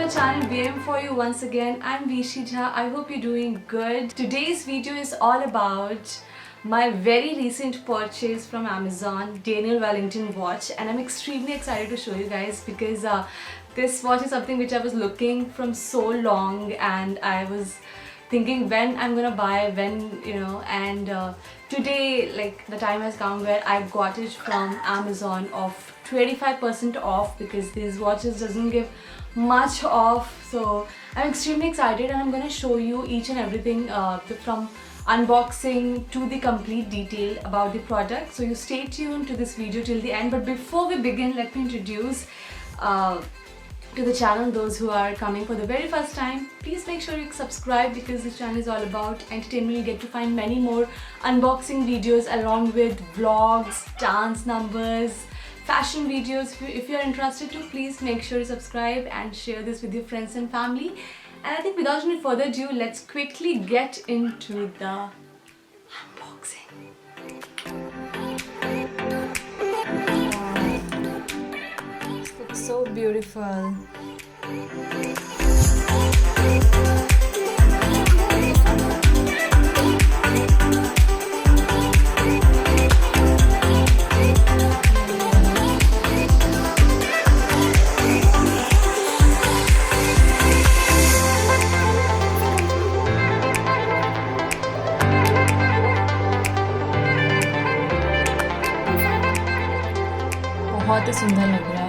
channel BM for you once again. I'm Vishi Jha. I hope you're doing good. Today's video is all about my very recent purchase from Amazon, Daniel Wellington watch, and I'm extremely excited to show you guys because this watch is something which I was looking from so long, and I was thinking when I'm gonna buy, and today, like, the time has come where I got it from Amazon of 25% off because these watches doesn't give much off. So I'm extremely excited, and I'm gonna show you each and everything from unboxing to the complete detail about the product. So you stay tuned to this video till the end. But before we begin, let me introduce to the channel those who are coming for the very first time. Please make sure you subscribe because this channel is all about entertainment. You get to find many more unboxing videos along with vlogs, dance numbers, fashion videos. If you're interested to, please make sure you subscribe and share this with your friends and family. And I think without any further ado, let's quickly get into the unboxing. This looks so beautiful. बहुत ही सुंदर लग रहा है.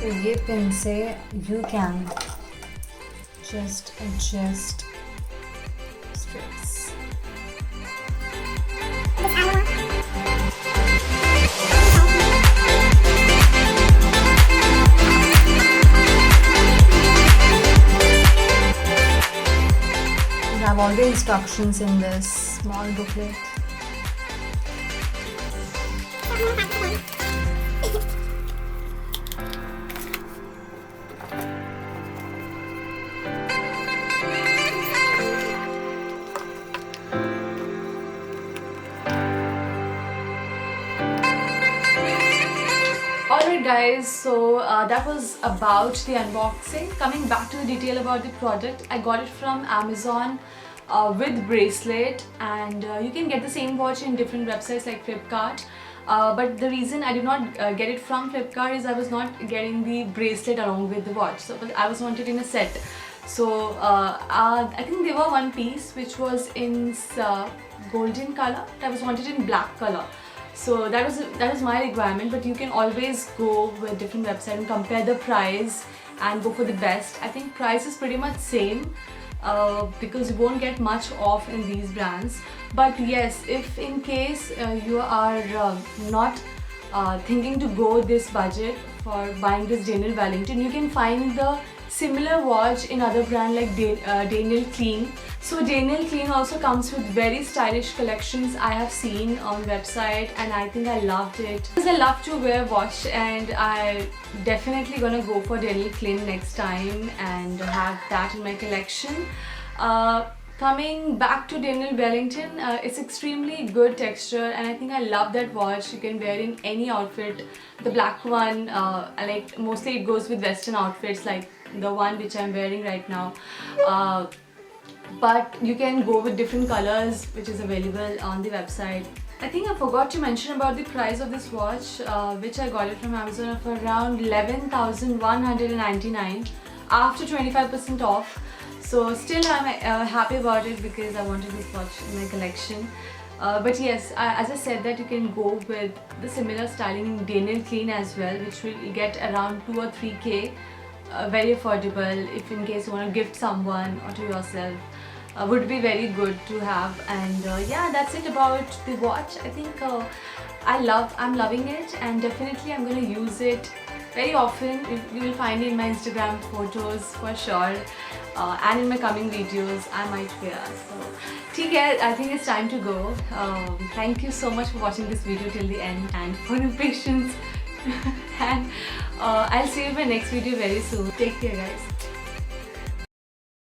तो ये pin से you can just adjust strips. You have all the instructions in this small booklet. Alright guys, so that was about the unboxing. Coming back to the detail about the product, I got it from Amazon with bracelet, and you can get the same watch in different websites like Flipkart. But the reason I did not get it from Flipkart is I was not getting the bracelet along with the watch. So I was wanted in a set. So I think they were one piece which was in golden color. I was wanted in black color. So that was my requirement, but you can always go with different websites and compare the price and go for the best. I think price is pretty much same because you won't get much off in these brands. But yes, if in case you are not thinking to go this budget for buying this Daniel Wellington, you can find the similar watch in other brand like Daniel Clean. So Daniel Clean also comes with very stylish collections I have seen on website, and I think I loved it because I love to wear watch, and I definitely gonna go for Daniel Clean next time and have that in my collection. Coming back to Daniel Wellington, it's extremely good texture, and I think I love that watch. You can wear in any outfit. The black one, I like, mostly it goes with western outfits like the one which I'm wearing right now. But you can go with different colors which is available on the website. I think I forgot to mention about the price of this watch, which I got it from Amazon of around 11,199 after 25% off. So still I'm happy about it because I wanted this watch in my collection. But yes, as I said that you can go with the similar styling in Daniel Clean as well, which will get around 2 or 3K. Very affordable if in case you want to gift someone or to yourself. Would be very good to have. And yeah, that's it about the watch. I think I'm loving it, and definitely I'm going to use it very often. You will find it in my Instagram photos for sure, and in my coming videos I might wear. So ठीक है, I think it's time to go. Thank you so much for watching this video till the end and for your patience. And I'll see you in my next video very soon. Take care, guys.